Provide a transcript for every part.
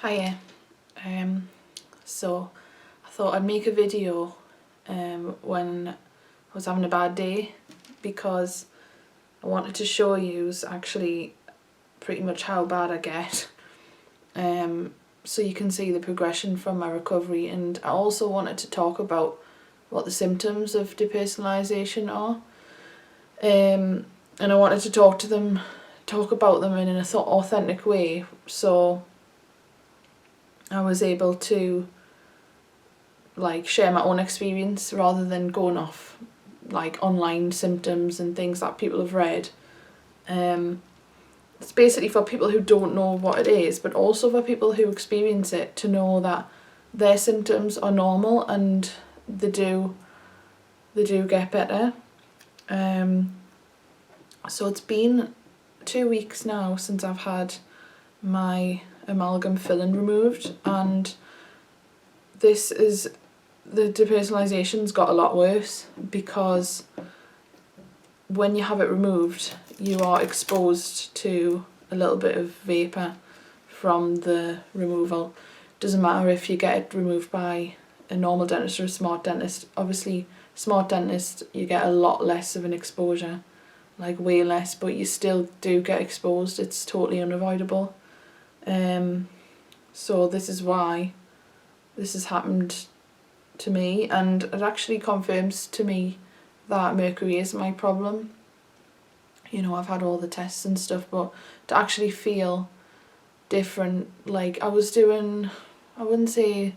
Hiya. So I thought I'd make a video when I was having a bad day, because I wanted to show you actually pretty much how bad I get, so you can see the progression from my recovery. And I also wanted to talk about what the symptoms of depersonalization are, and I wanted to talk about them in an authentic way, so I was able to share my own experience rather than going off online symptoms and things that people have read. It's basically for people who don't know what it is, but also for people who experience it, to know that their symptoms are normal and they do get better. So it's been 2 weeks now since I've had my amalgam filling removed, and the depersonalization's got a lot worse, because when you have it removed you are exposed to a little bit of vapour from the removal. Doesn't matter if you get it removed by a normal dentist or a smart dentist. Obviously smart dentist you get a lot less of an exposure, way less, but you still do get exposed. It's totally unavoidable. So this is why this has happened to me, and it actually confirms to me that mercury is my problem. I've had all the tests and stuff, but to actually feel different, I was doing, I wouldn't say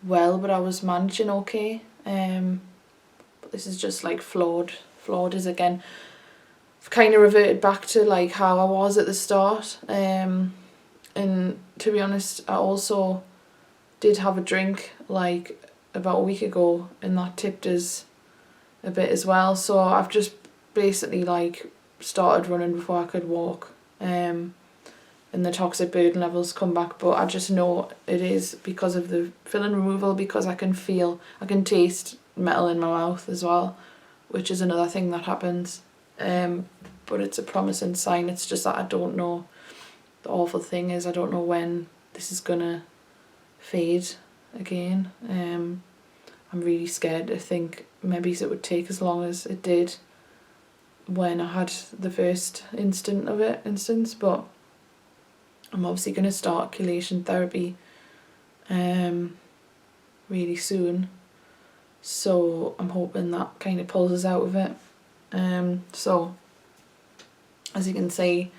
well, but I was managing okay. But this is just flawed is again. I've kind of reverted back to how I was at the start. And to be honest, I also did have a drink about a week ago, and that tipped us a bit as well. So I've just basically started running before I could walk, and the toxic burden levels come back. But I just know it is because of the filling removal, because I can taste metal in my mouth as well, which is another thing that happens. But it's a promising sign. It's just that I don't know. The awful thing is I don't know when this is gonna fade again. I'm really scared to think maybe it would take as long as it did when I had the first instance, but I'm obviously going to start chelation therapy really soon, so I'm hoping that kind of pulls us out of it. So as you can see,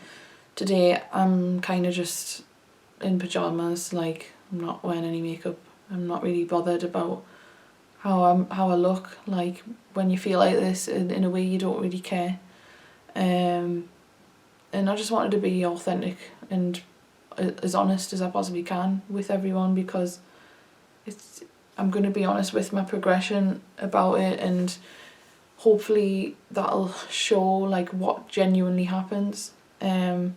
today I'm kind of just in pyjamas, I'm not wearing any makeup. I'm not really bothered about how I look. When you feel like this, in a way you don't really care. And I just wanted to be authentic and as honest as I possibly can with everyone, because I'm going to be honest with my progression about it, and hopefully that'll show what genuinely happens. And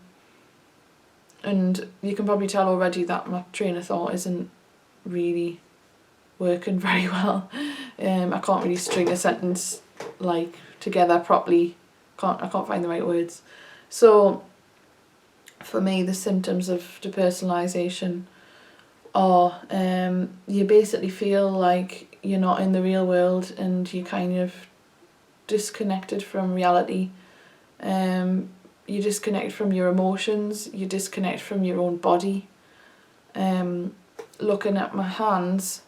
you can probably tell already that my train of thought isn't really working very well. I can't really string a sentence together properly. I can't find the right words. So for me, the symptoms of depersonalization are you basically feel like you're not in the real world, and you're kind of disconnected from reality. You disconnect from your emotions, you disconnect from your own body. Looking at my hands,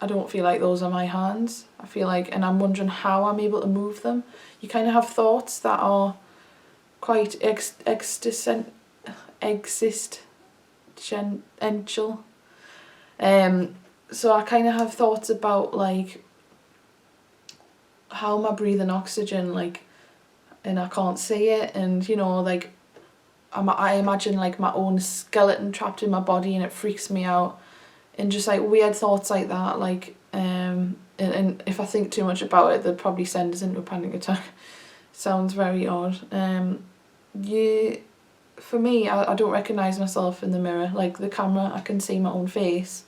I don't feel like those are my hands. I feel and I'm wondering how I'm able to move them. You kind of have thoughts that are quite existential. So I kind of have thoughts about how am I breathing oxygen, and I can't see it, and I imagine my own skeleton trapped in my body, and it freaks me out. And just weird thoughts like that, and if I think too much about it, they'll probably send us into a panic attack. Sounds very odd. For me, I don't recognise myself in the mirror. The camera, I can see my own face,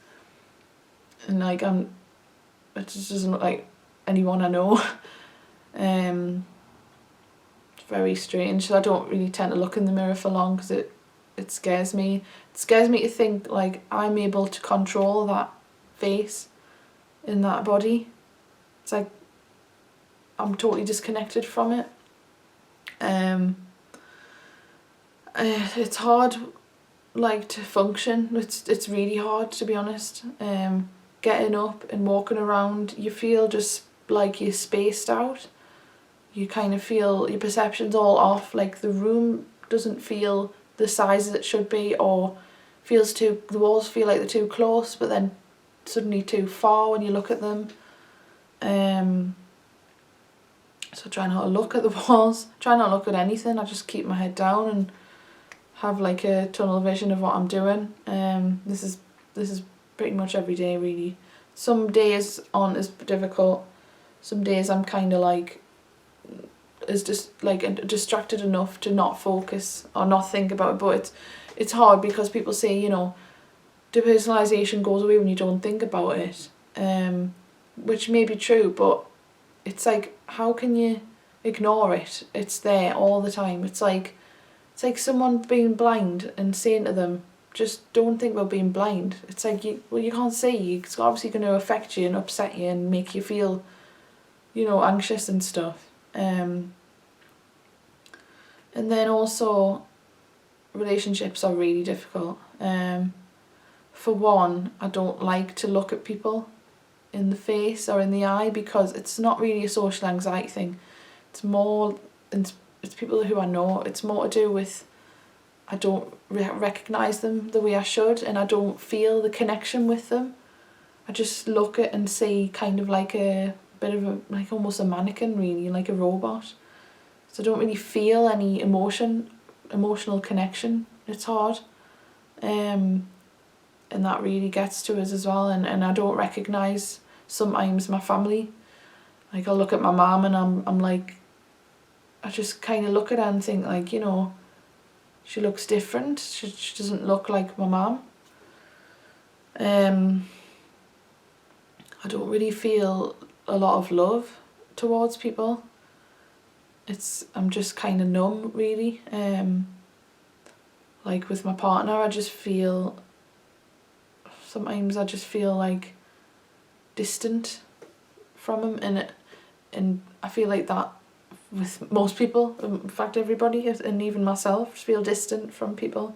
and it just doesn't look like anyone I know. It's very strange. I don't really tend to look in the mirror for long, because it scares me. It scares me to think like I'm able to control that face in that body. It's like I'm totally disconnected from it. It's hard, like, to function. It's really hard, to be honest. Getting up and walking around, you feel just like you're spaced out. You kind of feel your perception's all off, like the room doesn't feel the size as it should be, or the walls feel like they're too close but then suddenly too far when you look at them. So try not to look at the walls, try not to look at anything. I just keep my head down and have like a tunnel vision of what I'm doing. This is pretty much every day, really. Some days aren't as difficult. Some days I'm kind of like distracted enough to not focus or not think about it. But it's hard because people say, you know, depersonalization goes away when you don't think about it, which may be true, but it's like, how can you ignore it? It's there all the time. It's like someone being blind and saying to them, just don't think about being blind. It's like, you can't see. It's obviously going to affect you and upset you and make you feel, you know, anxious and stuff. And then also, relationships are really difficult. For one, I don't like to look at people in the face or in the eye because it's not really a social anxiety thing. It's more, it's people who I know. It's more to do with I don't recognise them the way I should, and I don't feel the connection with them. I just look at and see kind of like a bit of a, like almost a mannequin, really, like a robot. So I don't really feel any emotional connection. It's hard. And that really gets to us as well. And I don't recognise sometimes my family. Like, I'll look at my mum and I'm like, I just kind of look at her and think, like, you know, she looks different. She doesn't look like my mum. I don't really feel a lot of love towards people. I'm just kind of numb, really. Like with my partner, sometimes I just feel like distant from him, and I feel like that with most people, in fact everybody, and even myself, just feel distant from people,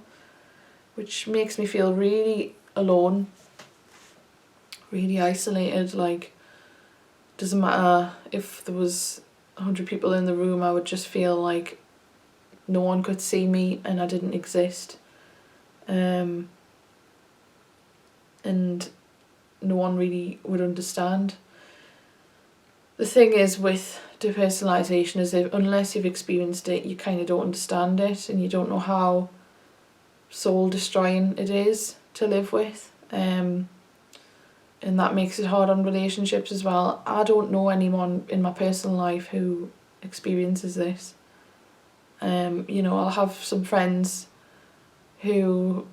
which makes me feel really alone, really isolated. Like, doesn't matter if there was 100 people in the room, I would just feel like no one could see me and I didn't exist. And no one really would understand. The thing is with depersonalization is that unless you've experienced it, you kind of don't understand it, and you don't know how soul destroying it is to live with. And that makes it hard on relationships as well. I don't know anyone in my personal life who experiences this. You know, I'll have some friends who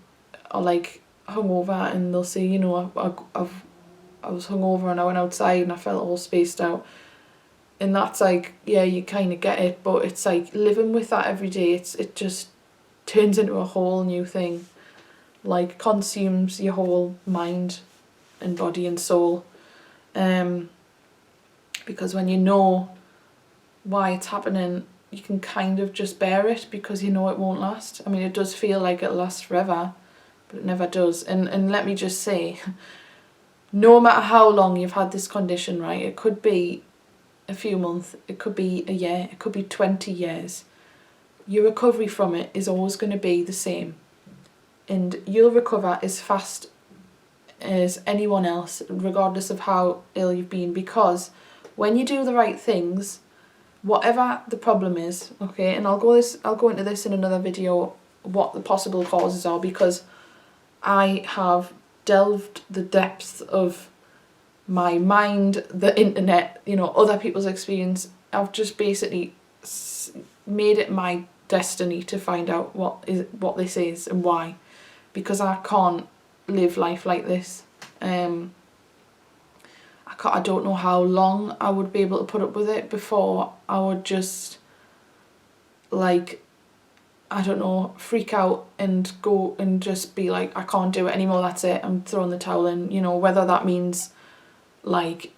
are like hungover and they'll say, you know, I was hungover and I went outside and I felt all spaced out. And that's like, yeah, you kind of get it, but it's like living with that every day, it just turns into a whole new thing. Like, consumes your whole mind and body and soul. Because when you know why it's happening, you can kind of just bear it because you know it won't last. I mean, it does feel like it'll last forever, but it never does. And let me just say, no matter how long you've had this condition, right, it could be a few months, it could be a year, it could be 20 years, your recovery from it is always going to be the same. And you'll recover as fast as anyone else, regardless of how ill you've been, because when you do the right things, whatever the problem is, okay, and I'll go into this in another video, what the possible causes are, because I have delved the depths of my mind, the internet, you know, other people's experience. I've just basically made it my destiny to find out what this is and why, because I can't live life like this. I don't know how long I would be able to put up with it before I would just, like, I don't know, freak out and go and just be like, I can't do it anymore, that's it, I'm throwing the towel in, you know, whether that means like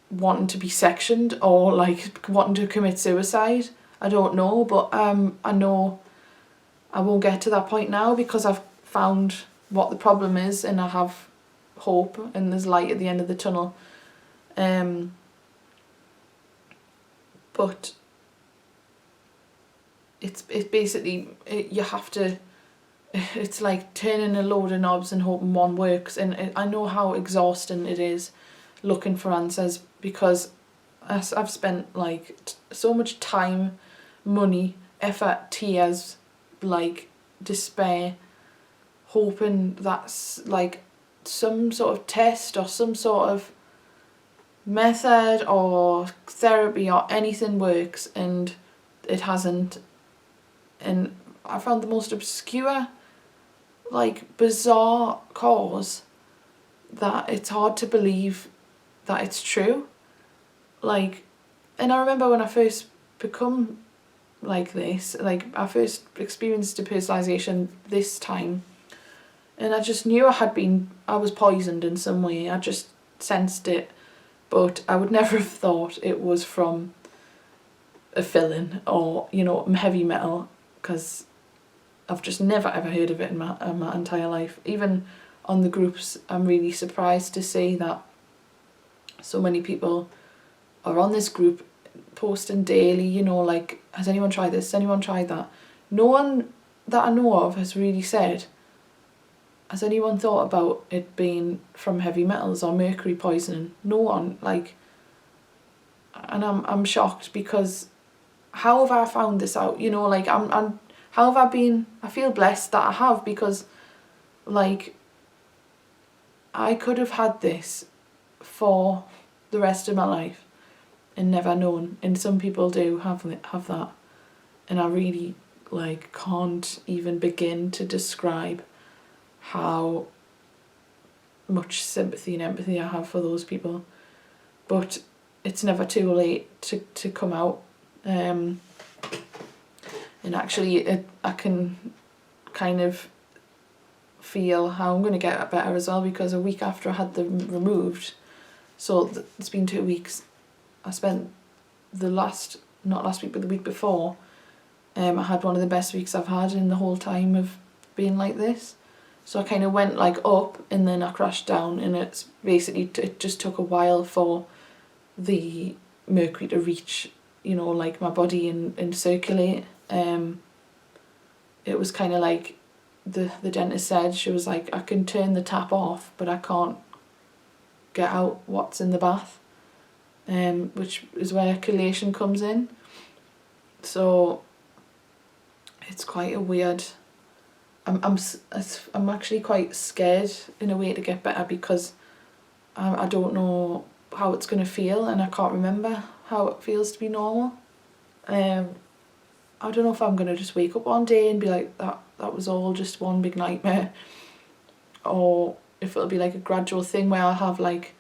wanting to be sectioned or like wanting to commit suicide, I don't know, but I know I won't get to that point now because I've found what the problem is and I have hope and there's light at the end of the tunnel. But it's basically, you have to, it's like turning a load of knobs and hoping one works, and I know how exhausting it is looking for answers because I've spent like so much time, money, effort, tears, like despair, hoping that's like some sort of test or some sort of method or therapy or anything works, and it hasn't. And I found the most obscure, like bizarre cause that it's hard to believe that it's true. Like, and I remember when I first become like this, like I first experienced depersonalization this time, and I just knew I was poisoned in some way. I just sensed it, but I would never have thought it was from a fill-in or, you know, heavy metal, because I've just never ever heard of it in my entire life. Even on the groups, I'm really surprised to see that so many people are on this group posting daily, you know, like, has anyone tried this, has anyone tried that? No one that I know of has really said, has anyone thought about it being from heavy metals or mercury poisoning? No one, like, and I'm shocked because how have I found this out? You know, like, how have I been, I feel blessed that I have, because like I could have had this for the rest of my life and never known, and some people do have that, and I really like can't even begin to describe how much sympathy and empathy I have for those people. But it's never too late to come out, and actually I can kind of feel how I'm going to get better as well, because a week after I had them removed, so it's been 2 weeks, I spent not last week but the week before, I had one of the best weeks I've had in the whole time of being like this. So I kind of went like up and then I crashed down, and it's basically, it just took a while for the mercury to reach, you know, like my body and circulate. It was kind of like the dentist said, she was like, I can turn the tap off but I can't get out what's in the bath, which is where chelation comes in. So it's quite a weird, I'm actually quite scared in a way to get better, because I don't know how it's going to feel, and I can't remember how it feels to be normal. I don't know if I'm going to just wake up one day and be like, that was all just one big nightmare, or if it'll be like a gradual thing where I'll have like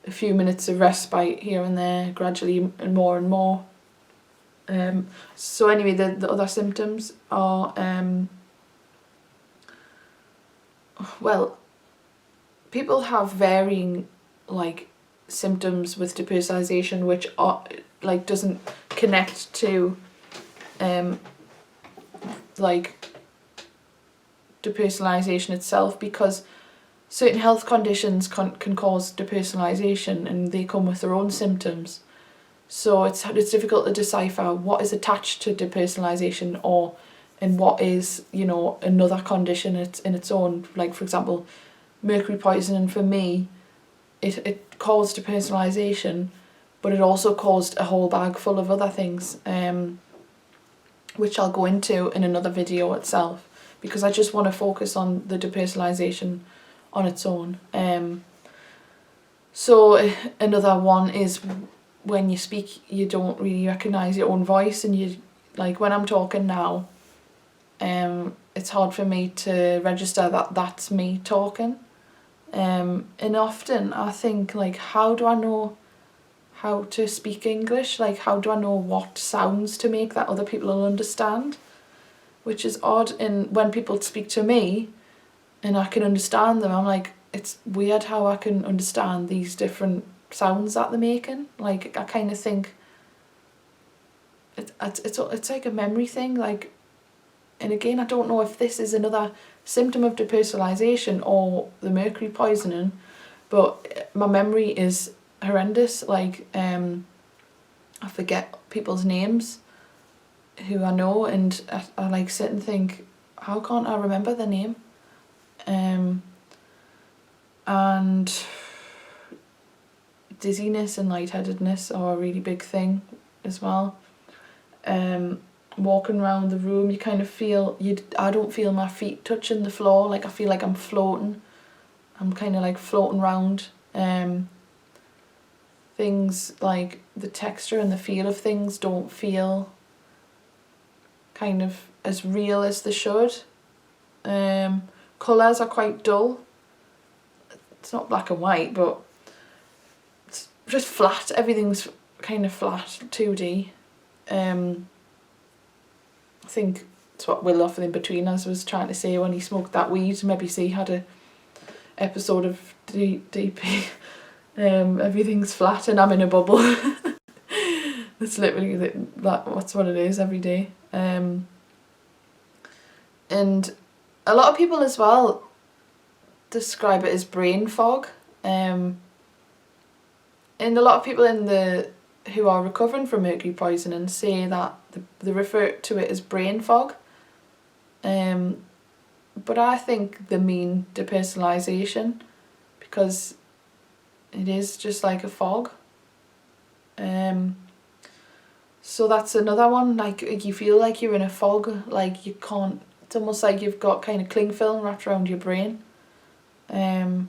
a few minutes of respite here and there, gradually and more and more. So anyway, the other symptoms are, well, people have varying like symptoms with depersonalization, which are like doesn't connect to like depersonalization itself, because certain health conditions can cause depersonalization and they come with their own symptoms. So it's difficult to decipher what is attached to depersonalization and what is, you know, another condition in its own. Like, for example, mercury poisoning for me, it caused depersonalization, but it also caused a whole bag full of other things, which I'll go into in another video itself, because I just want to focus on the depersonalization on its own. So another one is when you speak, you don't really recognise your own voice, and you, like when I'm talking now, it's hard for me to register that that's me talking. And often I think, like, how do I know how to speak English? Like, how do I know what sounds to make that other people will understand? which is odd. And when people speak to me and I can understand them, I'm like, it's weird how I can understand these different sounds that they're making. Like, I kind of think it's like a memory thing. Like, and again, I don't know if this is another symptom of depersonalization or the mercury poisoning, but my memory is horrendous. Like, I forget people's names who I know, and I like sit and think, how can't I remember their name? And dizziness and lightheadedness are a really big thing as well. Walking around the room, you kind of feel, I don't feel my feet touching the floor, like I feel like I'm floating. I'm kind of like floating around. Things like the texture and the feel of things don't feel kind of as real as they should. Colours are quite dull. It's not black and white, but it's just flat. Everything's kind of flat, 2D. I think it's what Will off in between us was trying to say when he smoked that weed. Maybe he had a episode of DP. Everything's flat and I'm in a bubble. It's literally that's what it is every day. And a lot of people as well describe it as brain fog. And a lot of people who are recovering from mercury poisoning say that they refer to it as brain fog. But I think they mean depersonalization, because it is just like a fog. So that's another one, like you feel like you're in a fog, like you can't, it's almost like you've got kind of cling film wrapped around your brain. And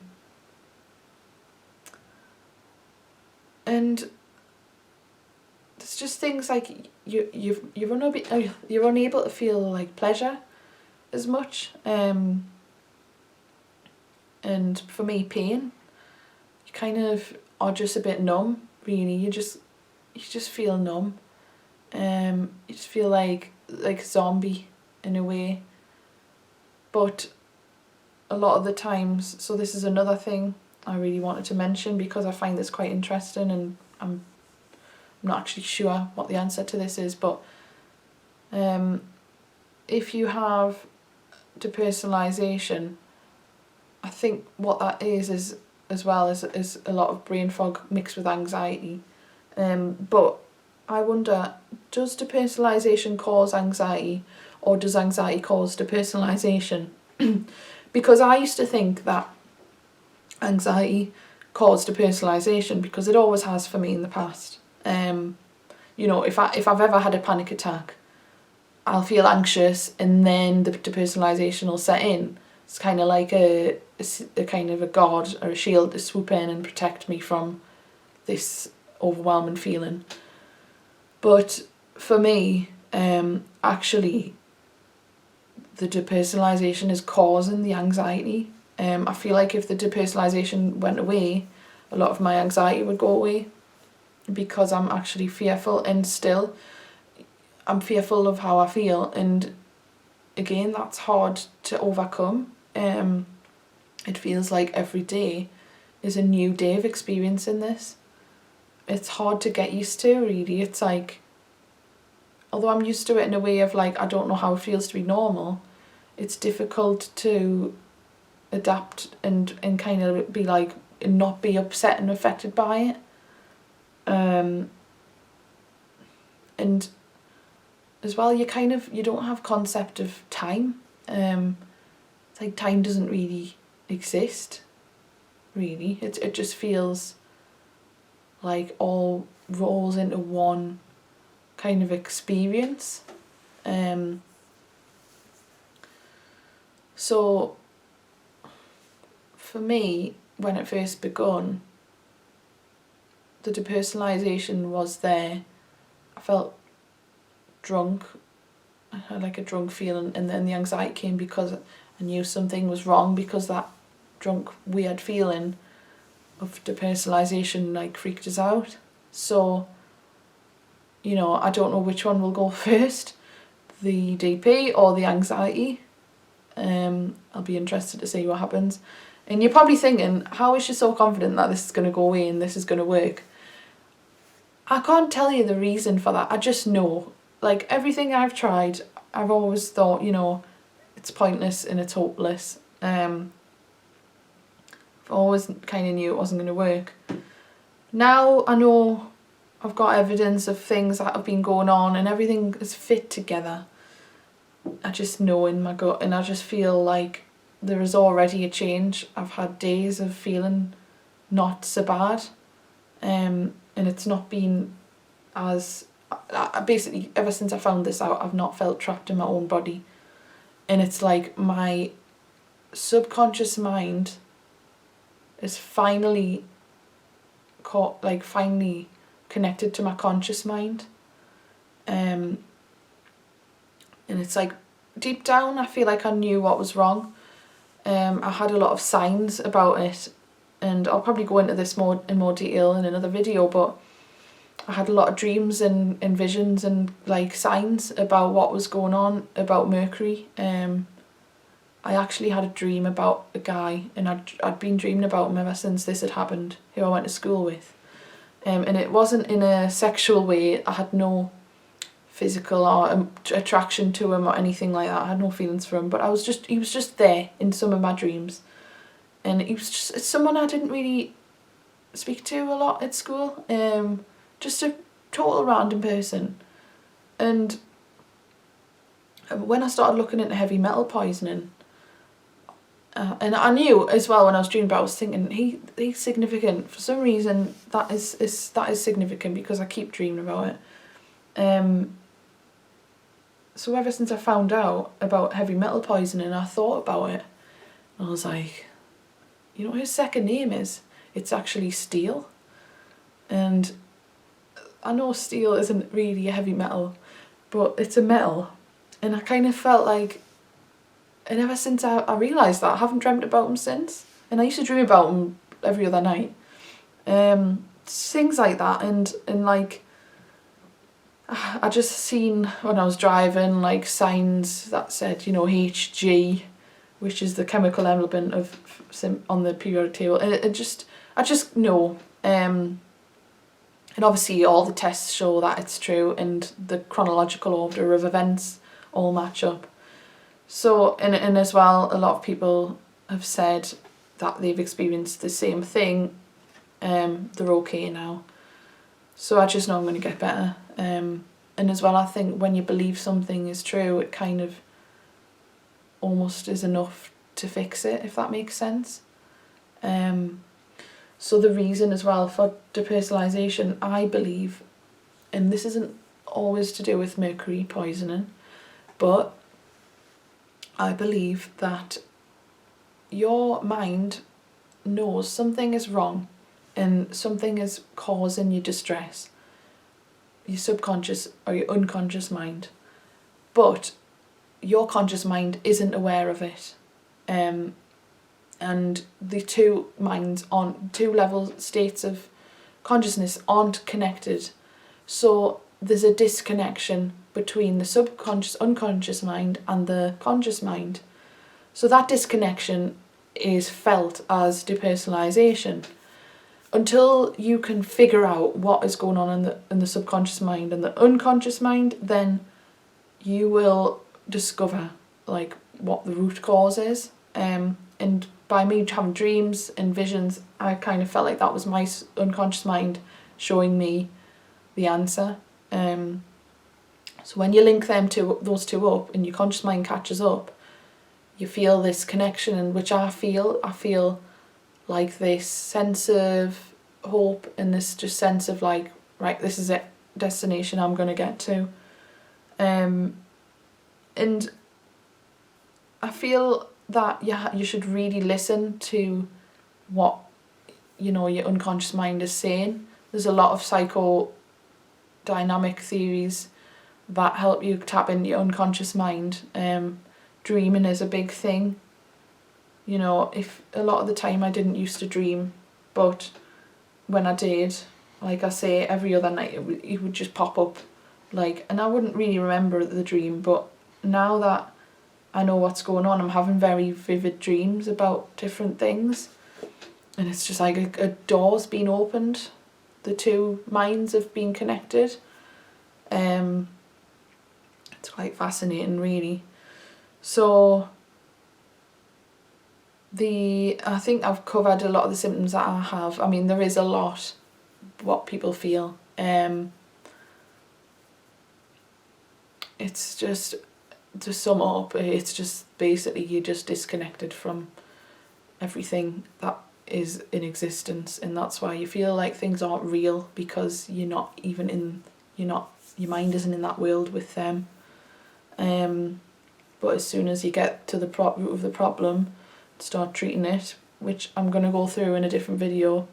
it's just things like you're unable to feel like pleasure as much. And for me, pain, you kind of are just a bit numb, really. You just feel numb. You just feel like a zombie in a way. But a lot of the times, so this is another thing I really wanted to mention because I find this quite interesting, and I'm not actually sure what the answer to this is, but if you have depersonalization, I think what that is as well is a lot of brain fog mixed with anxiety. But I wonder, does depersonalization cause anxiety, or does anxiety cause depersonalization? Because I used to think that anxiety caused depersonalization, because it always has for me in the past. You know, if I've ever had a panic attack, I'll feel anxious, and then the depersonalization will set in. It's kind of like a kind of a guard or a shield to swoop in and protect me from this overwhelming feeling. But for me, actually, the depersonalization is causing the anxiety. I feel like if the depersonalization went away, a lot of my anxiety would go away, because I'm actually fearful, and still I'm fearful of how I feel, and again, that's hard to overcome. It feels like every day is a new day of experiencing this. It's hard to get used to, really. It's like, although I'm used to it in a way of like, I don't know how it feels to be normal, it's difficult to adapt and kind of be like, and not be upset and affected by it. And as well, you don't have concept of time. It's like time doesn't really exist, really. It just feels like all rolls into one kind of experience. So for me, when it first begun, the depersonalization was there. I felt drunk. I had like a drunk feeling, and then the anxiety came because I knew something was wrong, because that drunk weird feeling of depersonalization like freaked us out. So, you know, I don't know which one will go first. the DP or the anxiety. I'll be interested to see what happens. And you're probably thinking, how is she so confident that this is going to go away and this is going to work? I can't tell you the reason for that. I just know. Like, everything I've tried, I've always thought, you know, it's pointless and it's hopeless. I've always kind of knew it wasn't going to work. Now I know I've got evidence of things that have been going on and everything is fit together. I just know in my gut, and I just feel like there is already a change. I've had days of feeling not so bad, and it's not been as... basically, ever since I found this out, I've not felt trapped in my own body. And it's like my subconscious mind is finally finally connected to my conscious mind. And it's like, deep down, I feel like I knew what was wrong. I had a lot of signs about it, and I'll probably go into this in more detail in another video, but I had a lot of dreams and visions and like signs about what was going on about Mercury. I actually had a dream about a guy, and I'd been dreaming about him ever since this had happened, who I went to school with. And it wasn't in a sexual way. I had no physical or attraction to him or anything like that. I had no feelings for him, but he was just there in some of my dreams. And he was just someone I didn't really speak to a lot at school. Just a total random person. And when I started looking into heavy metal poisoning, and I knew as well when I was dreaming about it, I was thinking he's significant. For some reason that is significant because I keep dreaming about it. So ever since I found out about heavy metal poisoning, I thought about it. I was like, you know what his second name is? It's actually steel. And I know steel isn't really a heavy metal, but it's a metal. And I kind of felt like, and ever since I realised that, I haven't dreamt about him since. And I used to dream about him every other night. Things like that, and like, I just seen when I was driving like signs that said, you know, Hg, which is the chemical element of on the periodic table, and I just know. And obviously all the tests show that it's true, and the chronological order of events all match up. So, and as well, a lot of people have said that they've experienced the same thing. They're okay now. So I just know I'm going to get better. And as well, I think when you believe something is true, it kind of almost is enough to fix it, if that makes sense. So the reason as well for depersonalization, I believe, and this isn't always to do with mercury poisoning, but I believe that your mind knows something is wrong and something is causing you distress, your subconscious or your unconscious mind, but your conscious mind isn't aware of it. And the two minds on two level states of consciousness aren't connected. So there's a disconnection between the subconscious, unconscious mind and the conscious mind. So that disconnection is felt as depersonalization. Until you can figure out what is going on in the subconscious mind and the unconscious mind, then you will discover like what the root cause is. And by me having dreams and visions, I kind of felt like that was my unconscious mind showing me the answer. So when you link those two up and your conscious mind catches up, you feel this connection, in which I feel like this sense of hope and this just sense of like, right, this is it, destination I'm going to get to. And I feel that you should really listen to what, you know, your unconscious mind is saying. There's a lot of psychodynamic theories that help you tap into your unconscious mind. Dreaming is a big thing. You know, if a lot of the time I didn't used to dream, but when I did, like I say, every other night it would just pop up, like, and I wouldn't really remember the dream, but now that I know what's going on, I'm having very vivid dreams about different things, and it's just like a door's been opened. The two minds have been connected. It's quite fascinating, really. So I think I've covered a lot of the symptoms that I have. I mean, there is a lot what people feel. It's just, to sum up, it's just basically you're just disconnected from everything that is in existence, and that's why you feel like things aren't real, because you're not even in, your mind isn't in that world with them. But as soon as you get to the root of the problem, start treating it, which I'm going to go through in a different video,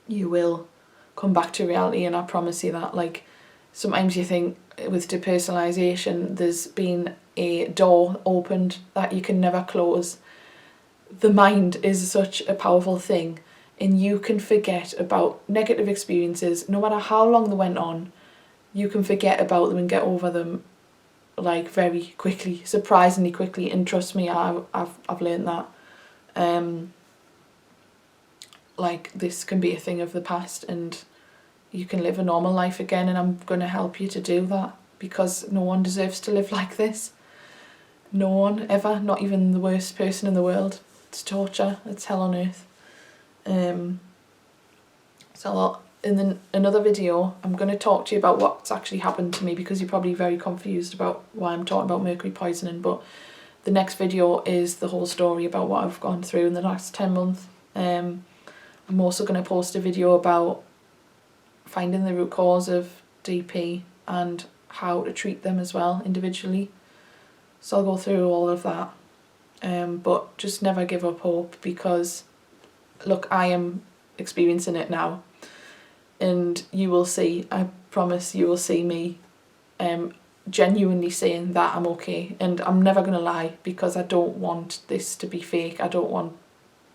you will come back to reality. And I promise you that. Like, sometimes you think with depersonalization there's been a door opened that you can never close. The mind is such a powerful thing, and you can forget about negative experiences no matter how long they went on. You can forget about them and get over them like very quickly, surprisingly quickly. And trust me, I've learned that. Like, this can be a thing of the past, and you can live a normal life again, and I'm going to help you to do that, because no one deserves to live like this. No one, ever, not even the worst person in the world. It's torture, it's hell on earth. So in another video, I'm going to talk to you about what's actually happened to me, because you're probably very confused about why I'm talking about mercury poisoning. But the next video is the whole story about what I've gone through in the last 10 months. I'm also going to post a video about finding the root cause of DP and how to treat them as well individually. So I'll go through all of that. But just never give up hope, because look, I am experiencing it now, and you will see, I promise you will see me genuinely saying that I'm okay. And I'm never going to lie, because I don't want this to be fake. I don't want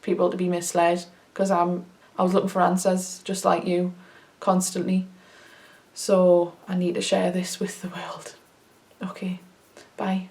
people to be misled, because I was looking for answers just like you constantly. So I need to share this with the world. Okay, bye.